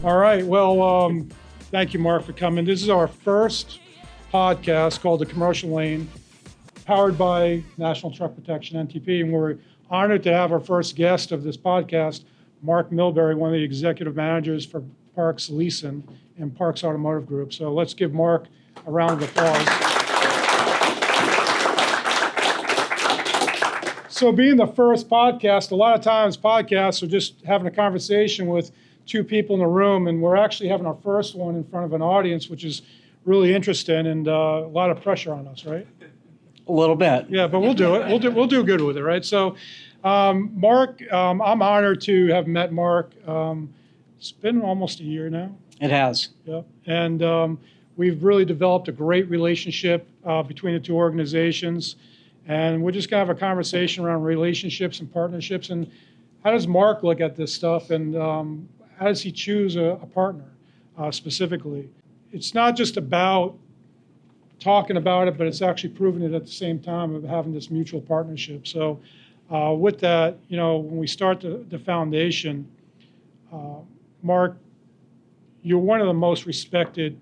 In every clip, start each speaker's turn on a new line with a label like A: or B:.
A: All right. Well, thank you, Mark, for coming. This is our first podcast called The Commercial Lane, powered by National Truck Protection, NTP. And we're honored to have our first guest of this podcast, Mark Milbury, one of the executive managers for Parks Leasing and Parks Automotive Group. So let's give Mark a round of applause. So being the first podcast, a lot of times podcasts are just having a conversation with two people in the room, and we're actually having our first one in front of an audience, which is really interesting and a lot of pressure on us, right?
B: A little bit.
A: Yeah, but we'll do it. We'll do good with it, right? So, Mark, I'm honored to have met Mark. It's been almost a year now.
B: It has.
A: Yeah, and we've really developed a great relationship between the two organizations, and we're just gonna have a conversation around relationships and partnerships, and how does Mark look at this stuff, and how does he choose a partner specifically? It's not just about talking about it, but it's actually proving it at the same time of having this mutual partnership. So with that, when we start the foundation, Mark, you're one of the most respected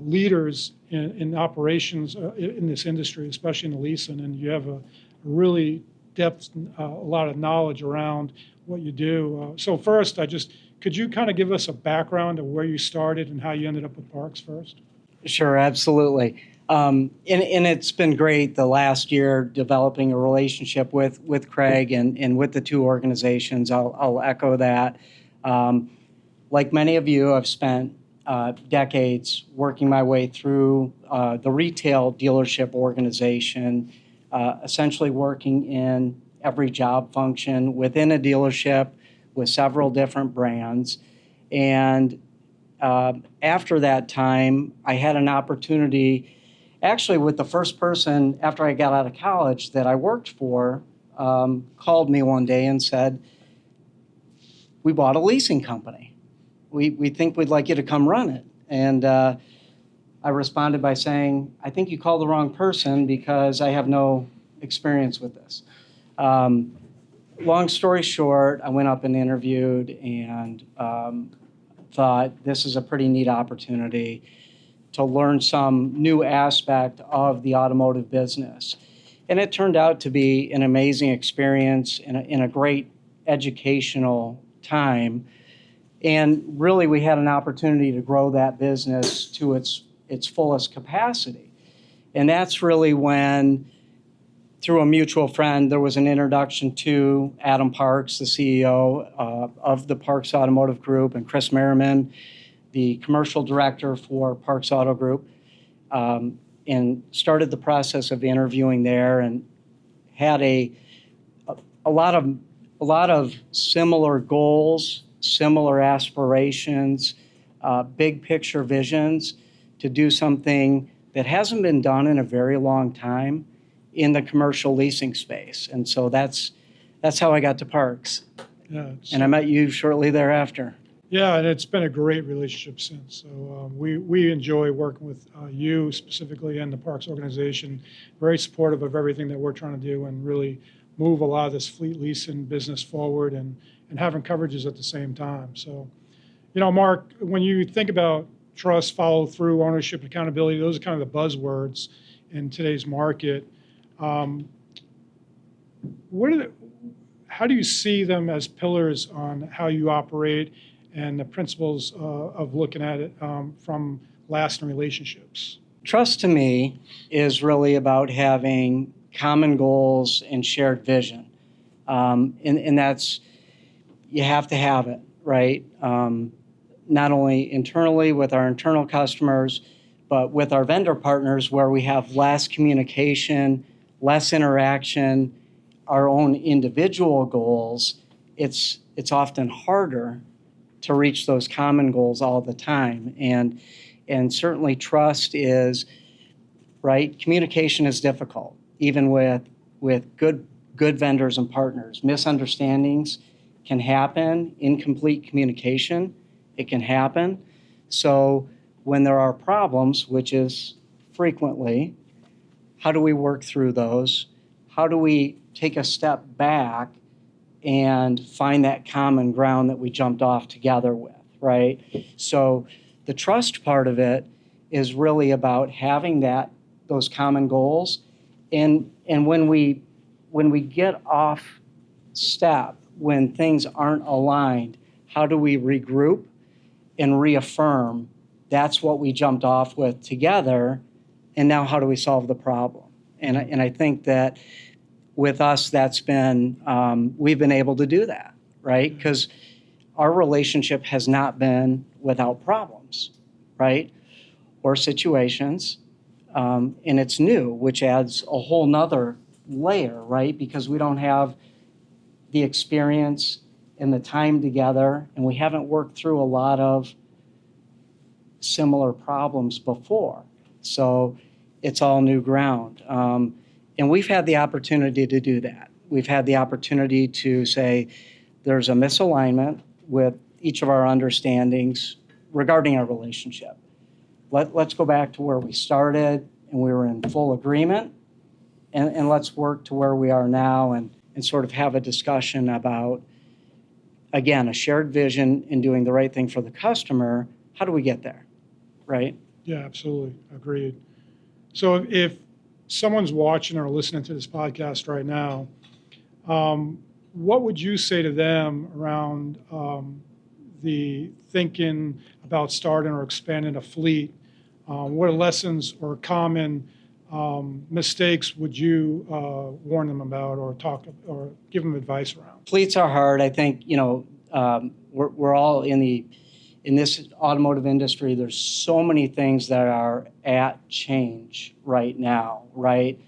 A: leaders in operations in this industry, especially in the leasing, and you have a really depth, a lot of knowledge around what you do. So first, could you kind of give us a background of where you started and how you ended up with Parks first?
B: Sure, absolutely. And it's been great the last year developing a relationship with Craig and with the two organizations. I'll echo that. Like many of you, I've spent decades working my way through the retail dealership organization, essentially working in every job function within a dealership with several different brands. And after that time, I had an opportunity, actually with the first person after I got out of college that I worked for, called me one day and said, "We bought a leasing company. We think we'd like you to come run it." And I responded by saying, "I think you called the wrong person because I have no experience with this." Long story short, I went up and interviewed and thought this is a pretty neat opportunity to learn some new aspect of the automotive business. And it turned out to be an amazing experience in a great educational time. And really, we had an opportunity to grow that business to its fullest capacity. And that's really when, through a mutual friend, there was an introduction to Adam Parks, the CEO of the Parks Automotive Group, and Chris Merriman, the commercial director for Parks Auto Group, and started the process of interviewing there, and had a lot of similar goals, similar aspirations, big picture visions to do something that hasn't been done in a very long time in the commercial leasing space. And so that's how I got to Parks.
A: Yeah,
B: and I met you shortly thereafter.
A: Yeah, and it's been a great relationship since. So we enjoy working with you specifically and the Parks organization. Very supportive of everything that we're trying to do and really move a lot of this fleet leasing business forward and having coverages at the same time. So, Mark, when you think about trust, follow through, ownership, accountability, those are kind of the buzzwords in today's market. How do you see them as pillars on how you operate and the principles of looking at it from lasting relationships?
B: Trust to me is really about having common goals and shared vision. And that's, you have to have it, right? Not only internally with our internal customers, but with our vendor partners where we have less communication, less interaction, our own individual goals, it's often harder to reach those common goals all the time. And certainly trust is, right? Communication is difficult, even with good vendors and partners. Misunderstandings can happen, incomplete communication, it can happen. So when there are problems, which is frequently, how do we work through those? How do we take a step back and find that common ground that we jumped off together with, right? So the trust part of it is really about having those common goals. And when we get off step, when things aren't aligned, how do we regroup and reaffirm that's what we jumped off with together, and now how do we solve the problem? And I think that with us, that's been, we've been able to do that, right? Because our relationship has not been without problems, right? Or situations, and it's new, which adds a whole nother layer, right? Because we don't have the experience and the time together, and we haven't worked through a lot of similar problems before. So it's all new ground. And we've had the opportunity to do that. We've had the opportunity to say there's a misalignment with each of our understandings regarding our relationship. Let's go back to where we started and we were in full agreement, and let's work to where we are now and sort of have a discussion about, again, a shared vision in doing the right thing for the customer. How do we get there, right?
A: Yeah, absolutely. Agreed. So if someone's watching or listening to this podcast right now, what would you say to them around the thinking about starting or expanding a fleet? What lessons or common mistakes would you warn them about or talk or give them advice around?
B: Fleets are hard. I think, we're all in this automotive industry. There's so many things that are at change right now, right?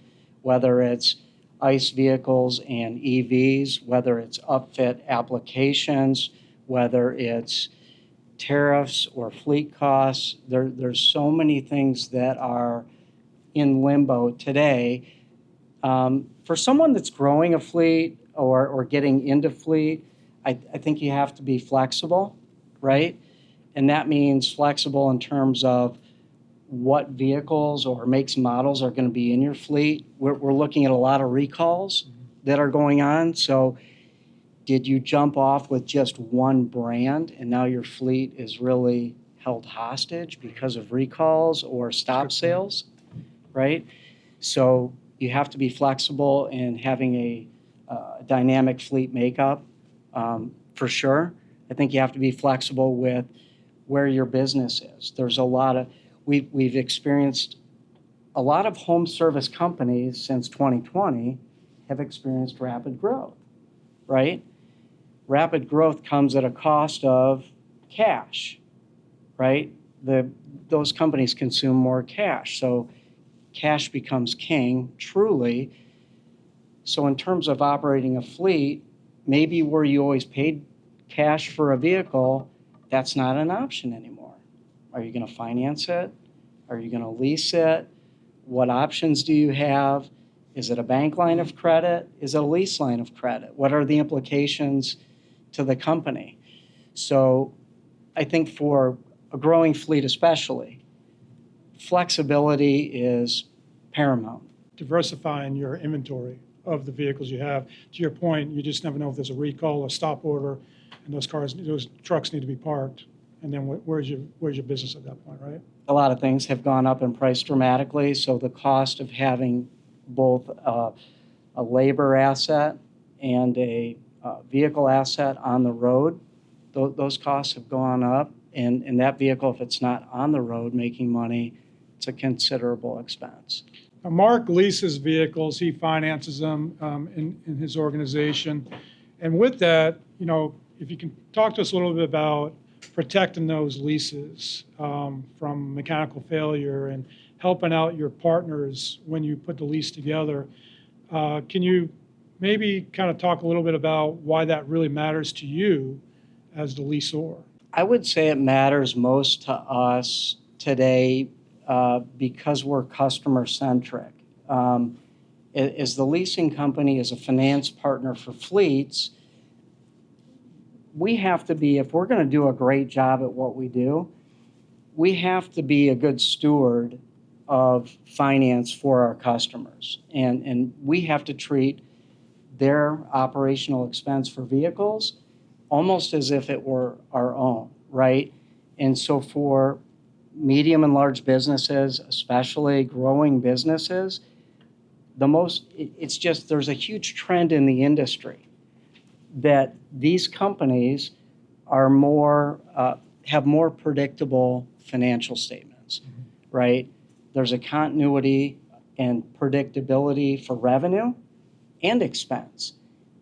B: Whether it's ICE vehicles and EVs, whether it's upfit applications, whether it's tariffs or fleet costs. There's so many things that are in limbo today. For someone that's growing a fleet or getting into fleet, I think you have to be flexible, right? And that means flexible in terms of what vehicles or makes and models are going to be in your fleet. We're looking at a lot of recalls that are going on. So did you jump off with just one brand and now your fleet is really held hostage because of recalls or stop sales, right? So you have to be flexible in having a dynamic fleet makeup, for sure. I think you have to be flexible with where your business is. There's a lot of, we've experienced a lot of home service companies since 2020 have experienced rapid growth, right? Rapid growth comes at a cost of cash, right? Those companies consume more cash, so cash becomes king, truly. So in terms of operating a fleet, maybe where you always paid cash for a vehicle, that's not an option anymore. Are you going to finance it? Are you going to lease it? What options do you have? Is it a bank line of credit? Is it a lease line of credit? What are the implications to the company? So I think for a growing fleet especially, flexibility is paramount.
A: Diversifying your inventory of the vehicles you have. To your point, you just never know if there's a recall, a stop order, and those trucks need to be parked. And then where's your business at that point, right?
B: A lot of things have gone up in price dramatically, so the cost of having both a labor asset and a vehicle asset on the road, those costs have gone up. And that vehicle, if it's not on the road making money, it's a considerable expense.
A: Now, Mark leases vehicles. He finances them in his organization. And with that, if you can talk to us a little bit about protecting those leases from mechanical failure and helping out your partners when you put the lease together. Can you maybe kind of talk a little bit about why that really matters to you as the lessor?
B: I would say it matters most to us today because we're customer-centric. As the leasing company, as a finance partner for fleets, we have to be, if we're going to do a great job at what we do, we have to be a good steward of finance for our customers. And we have to treat their operational expense for vehicles almost as if it were our own, right? And so for medium and large businesses, especially growing businesses, it's just there's a huge trend in the industry that these companies are have more predictable financial statements, right? There's a continuity and predictability for revenue and expense.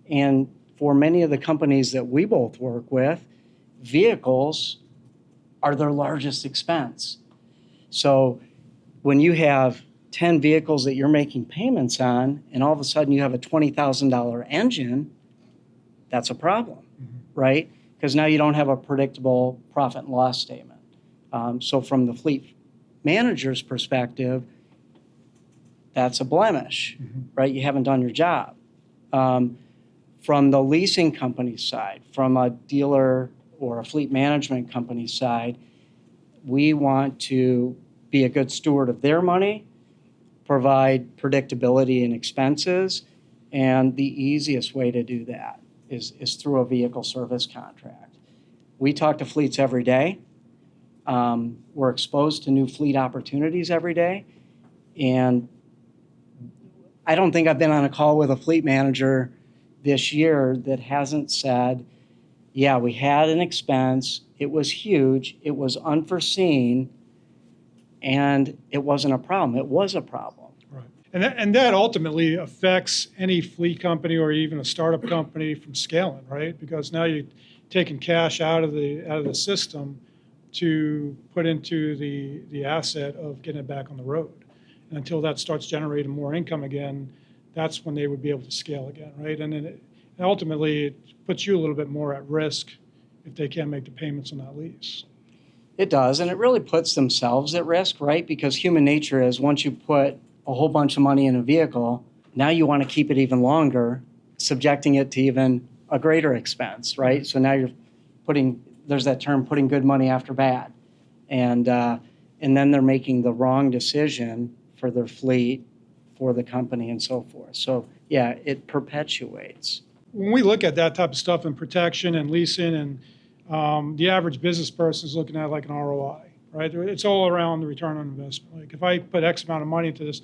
B: And for many of the companies that we both work with, vehicles are their largest expense. So when you have 10 vehicles that you're making payments on, and all of a sudden you have a $20,000 engine, that's a problem, right? Because now you don't have a predictable profit and loss statement. So from the fleet manager's perspective, that's a blemish, right? You haven't done your job. From the leasing company side, from a dealer or a fleet management company side, we want to be a good steward of their money, provide predictability in expenses, and the easiest way to do that is through a vehicle service contract. We talk to fleets every day. We're exposed to new fleet opportunities every day, and I don't think I've been on a call with a fleet manager this year that hasn't said, yeah, we had an expense, it was huge, it was unforeseen, and it wasn't a problem. It was a problem.
A: Right. And that ultimately affects any fleet company or even a startup company from scaling, right? Because now you're taking cash out of the system to put into the asset of getting it back on the road. And until that starts generating more income again, that's when they would be able to scale again, right? And then ultimately, it puts you a little bit more at risk if they can't make the payments on that lease.
B: It does, and it really puts themselves at risk, right? Because human nature is once you put a whole bunch of money in a vehicle, now you want to keep it even longer, subjecting it to even a greater expense, right? So now there's that term, putting good money after bad. And then they're making the wrong decision for their fleet, for the company, and so forth. So yeah, it perpetuates.
A: When we look at that type of stuff in protection and leasing, and the average business person is looking at like an ROI, right? It's all around the return on investment. Like if I put X amount of money into this,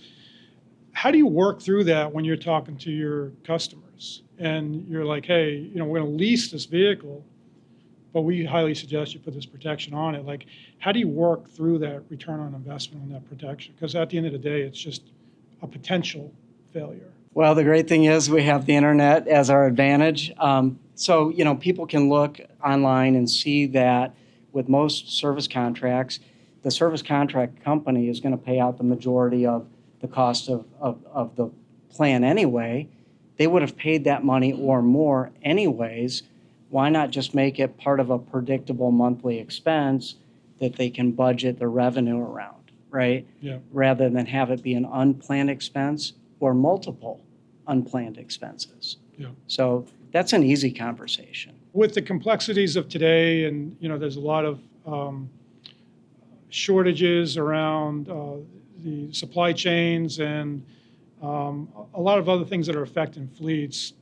A: how do you work through that when you're talking to your customers and you're like, hey, we're going to lease this vehicle, but we highly suggest you put this protection on it. Like, how do you work through that return on investment on that protection? Because at the end of the day, it's just a potential failure.
B: Well, the great thing is we have the internet as our advantage. So, people can look online and see that with most service contracts, the service contract company is going to pay out the majority of the cost of the plan anyway. They would have paid that money or more anyways. Why not just make it part of a predictable monthly expense that they can budget their revenue around, right?
A: Yeah.
B: Rather than have it be an unplanned expense or multiple unplanned expenses.
A: Yeah.
B: So that's an easy conversation.
A: With the complexities of today, and there's a lot of shortages around the supply chains and a lot of other things that are affecting fleets.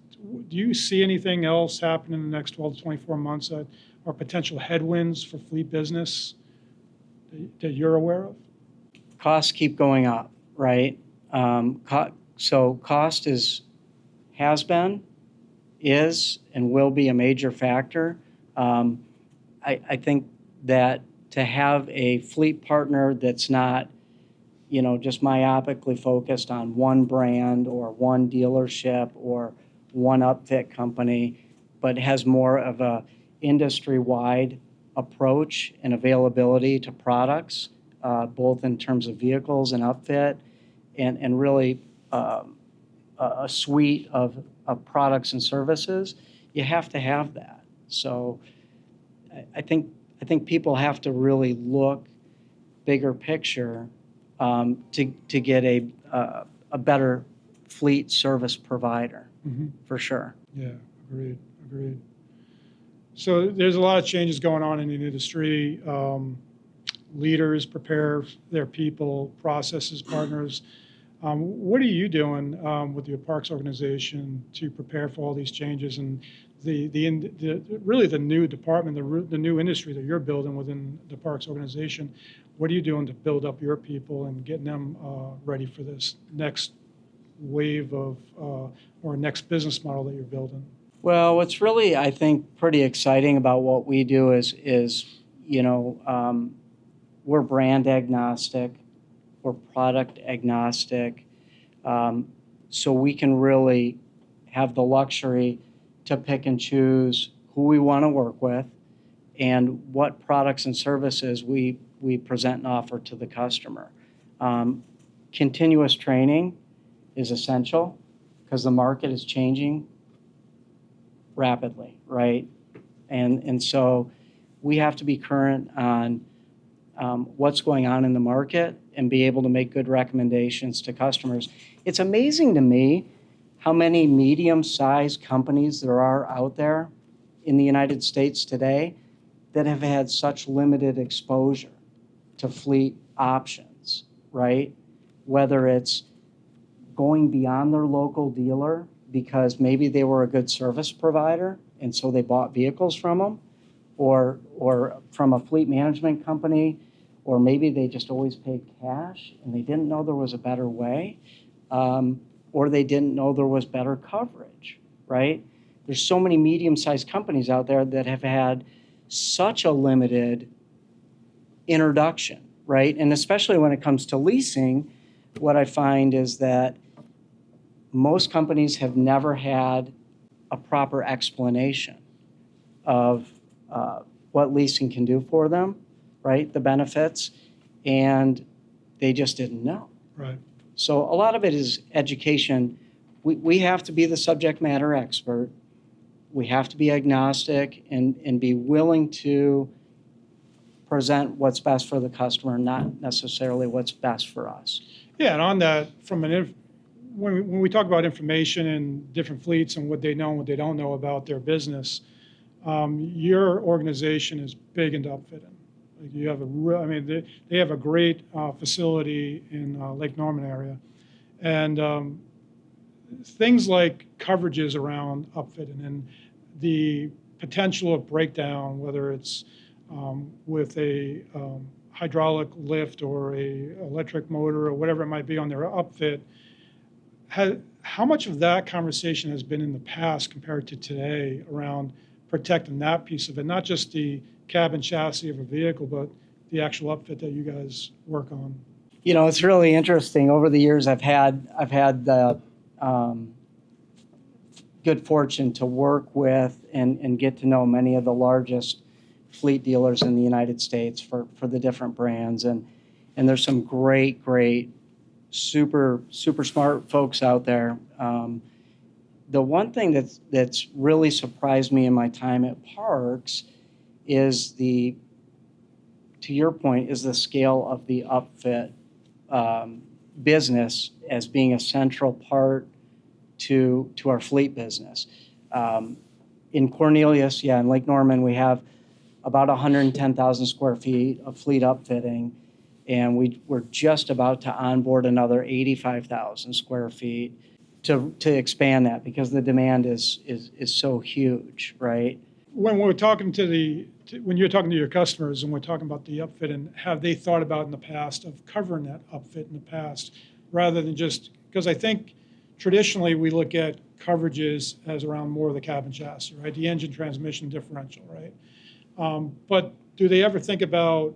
A: Do you see anything else happen in the next 12 to 24 months that are potential headwinds for fleet business that you're aware of?
B: Costs keep going up, right? So cost has been, is, and will be a major factor. I think that to have a fleet partner that's not, just myopically focused on one brand or one dealership or one upfit company, but has more of a industry-wide approach and availability to products, both in terms of vehicles and upfit, and really a suite of products and services, you have to have that. So I think people have to really look bigger picture to get a better fleet service provider, for sure.
A: Yeah, agreed. So there's a lot of changes going on in the industry. Leaders prepare their people, processes, partners. What are you doing with your parks organization to prepare for all these changes and really the new department, the new industry that you're building within the parks organization. What are you doing to build up your people and getting them ready for this next wave of or next business model that you're building?
B: Well, what's really, I think, pretty exciting about what we do is we're brand agnostic, we're product agnostic, so we can really have the luxury to pick and choose who we want to work with and what products and services we present and offer to the customer. Continuous training is essential because the market is changing rapidly, right? And so we have to be current on what's going on in the market and be able to make good recommendations to customers. It's amazing to me how many medium-sized companies there are out there in the United States today that have had such limited exposure to fleet options, right? Whether it's going beyond their local dealer because maybe they were a good service provider and so they bought vehicles from them, or from a fleet management company, or maybe they just always paid cash and they didn't know there was a better way, or they didn't know there was better coverage, right? There's so many medium-sized companies out there that have had such a limited introduction, right? And especially when it comes to leasing, what I find is that most companies have never had a proper explanation of what leasing can do for them, right? The benefits, and they just didn't know.
A: Right.
B: So a lot of it is education. We have to be the subject matter expert. We have to be agnostic and be willing to present what's best for the customer, not necessarily what's best for us.
A: Yeah, and on that, when we talk about information and different fleets and what they know and what they don't know about their business, your organization is big into upfitting. Like you have they have a great facility in Lake Norman area, and things like coverages around upfitting and the potential of breakdown, whether it's with a hydraulic lift or a electric motor or whatever it might be on their upfit. How much of that conversation has been in the past compared to today around protecting that piece of it, not just the cab and chassis of a vehicle, but the actual upfit that you guys work on?
B: You know, it's really interesting. Over the years, I've had the good fortune to work with and get to know many of the largest fleet dealers in the United States for the different brands, and there's some great super smart folks out there. The one thing that's really surprised me in my time at Parks is to your point, is the scale of the upfit business as being a central part to our fleet business. In Cornelius, in Lake Norman, we have about 110,000 square feet of fleet upfitting, and we're just about to onboard another 85,000 square feet to expand that because the demand is so huge, right?
A: When we're talking when you're talking to your customers and we're talking about the upfit, and have they thought about in the past of covering that upfit in the past, rather than just, because I think traditionally we look at coverages as around more of the cab and chassis, right? The engine, transmission, differential, right? But do they ever think about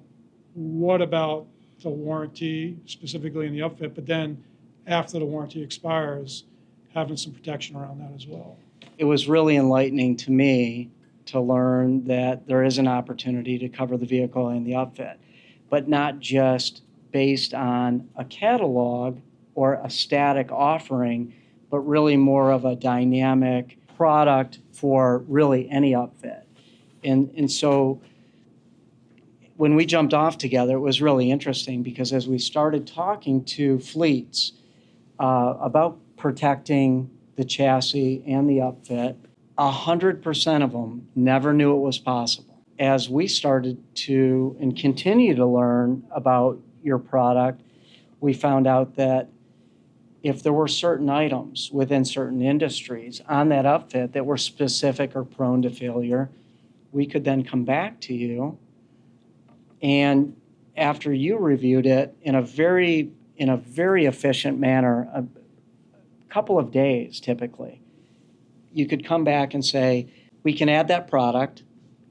A: what about the warranty, specifically in the upfit, but then after the warranty expires, having some protection around that as well?
B: It was really enlightening to me to learn that there is an opportunity to cover the vehicle and the upfit, but not just based on a catalog or a static offering, but really more of a dynamic product for really any upfit. And so when we jumped off together, it was really interesting because as we started talking to fleets about protecting the chassis and the upfit, 100% of them never knew it was possible. As we started to and continue to learn about your product, we found out that if there were certain items within certain industries on that upfit that were specific or prone to failure, we could then come back to you, and after you reviewed it in a very efficient manner, a couple of days typically, you could come back and say, we can add that product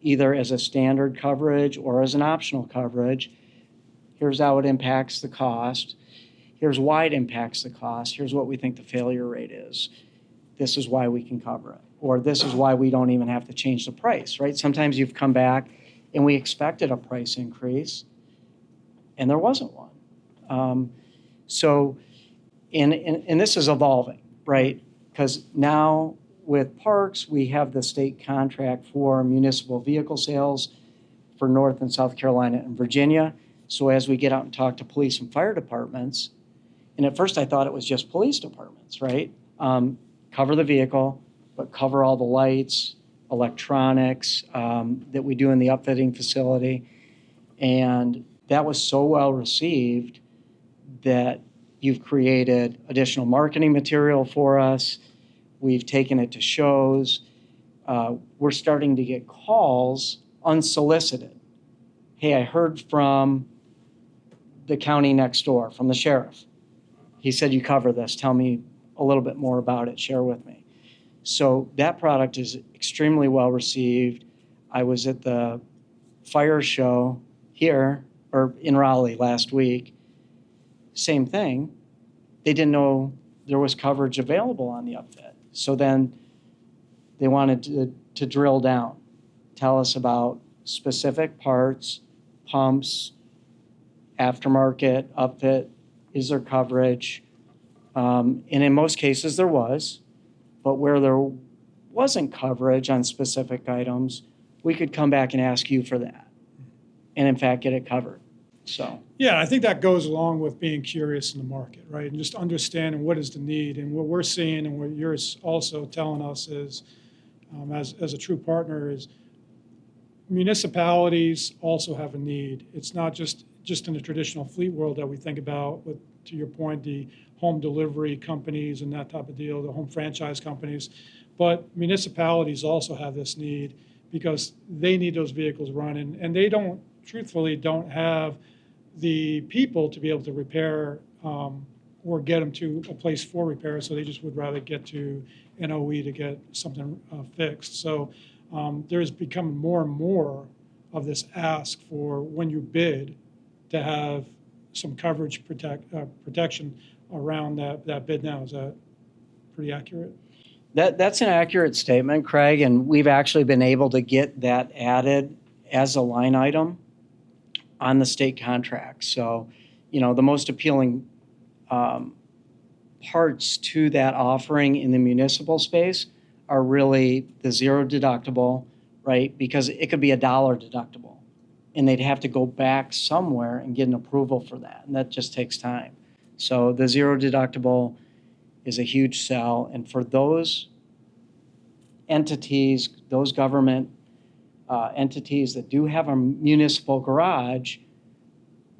B: either as a standard coverage or as an optional coverage. Here's how it impacts the cost. Here's why it impacts the cost. Here's what we think the failure rate is. This is why we can cover it. Or this is why we don't even have to change the price, right? Sometimes you've come back and we expected a price increase and there wasn't one. And this is evolving, right? Because now with parks, we have the state contract for municipal vehicle sales for North and South Carolina and Virginia. So as we get out and talk to police and fire departments, and at first I thought it was just police departments, right? Cover the vehicle, but cover all the lights, electronics that we do in the upfitting facility. And that was so well received that you've created additional marketing material for us. We've taken it to shows. We're starting to get calls unsolicited. Hey, I heard from the county next door, from the sheriff. He said, you cover this. Tell me a little bit more about it. Share with me. So that product is extremely well received. I was at the fire show here, or in Raleigh last week. Same thing. They didn't know there was coverage available on the upfit. So then they wanted to drill down, tell us about specific parts, pumps, aftermarket, upfit, is there coverage? And in most cases there was, but where there wasn't coverage on specific items, we could come back and ask you for that and in fact get it covered. So
A: Yeah, I think that goes along with being curious in the market, right? And just understanding what is the need. And what we're seeing and what you're also telling us is, as a true partner, is municipalities also have a need. It's not just in the traditional fleet world that we think about, with, to your point, the home delivery companies and that type of deal, the home franchise companies. But municipalities also have this need because they need those vehicles running, and they truthfully don't have the people to be able to repair or get them to a place for repair, so they just would rather get to an OE to get something fixed. So there's become more and more of this ask for, when you bid, to have some coverage protection around that bid now. Is that pretty accurate?
B: that's an accurate statement, Craig, and we've actually been able to get that added as a line item on the state contract. So, the most appealing parts to that offering in the municipal space are really the zero deductible, right? Because it could be $1 deductible, and they'd have to go back somewhere and get an approval for that, and that just takes time. So the zero deductible is a huge sell, and for those entities, those government entities that do have a municipal garage,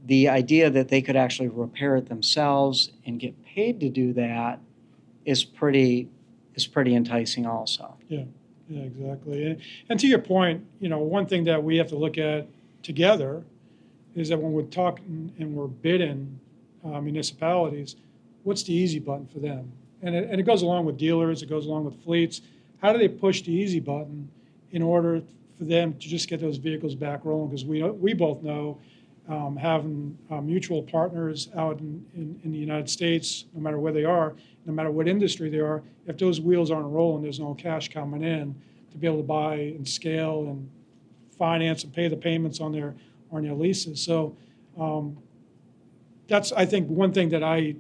B: the idea that they could actually repair it themselves and get paid to do that is pretty enticing also.
A: Yeah, exactly. And to your point, one thing that we have to look at together is that when we're talking and we're bidding municipalities, what's the easy button for them? And it goes along with dealers, it goes along with fleets. How do they push the easy button in order for them to just get those vehicles back rolling? Because we both know having mutual partners out in the United States, no matter where they are, no matter what industry they are, if those wheels aren't rolling, there's no cash coming in to be able to buy and scale and finance and pay the payments on their leases. So that's, I think, one thing that I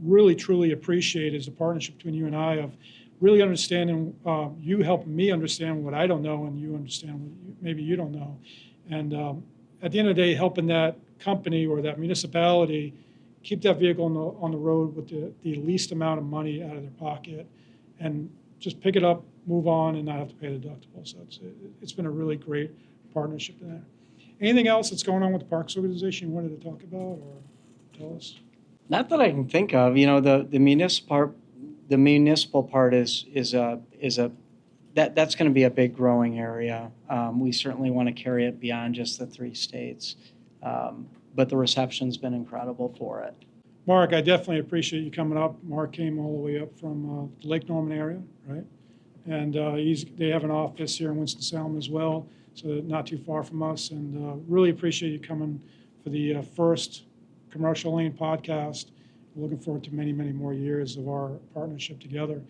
A: really truly appreciate is the partnership between you and I, of really understanding, you helping me understand what I don't know, and you understand what maybe you don't know. And at the end of the day, helping that company or that municipality keep that vehicle on the road with the least amount of money out of their pocket, and just pick it up, move on, and not have to pay the deductible. So it's been a really great partnership there. Anything else that's going on with the Parks organization you wanted to talk about or tell us?
B: Not that I can think of. The municipal part is a that's going to be a big growing area. We certainly want to carry it beyond just the 3 states, but the reception's been incredible for it.
A: Mark, I definitely appreciate you coming up. Mark came all the way up from the Lake Norman area, right? And they have an office here in Winston-Salem as well, so not too far from us. And really appreciate you coming for the first Commercial Lane podcast. Looking forward to many, many more years of our partnership together.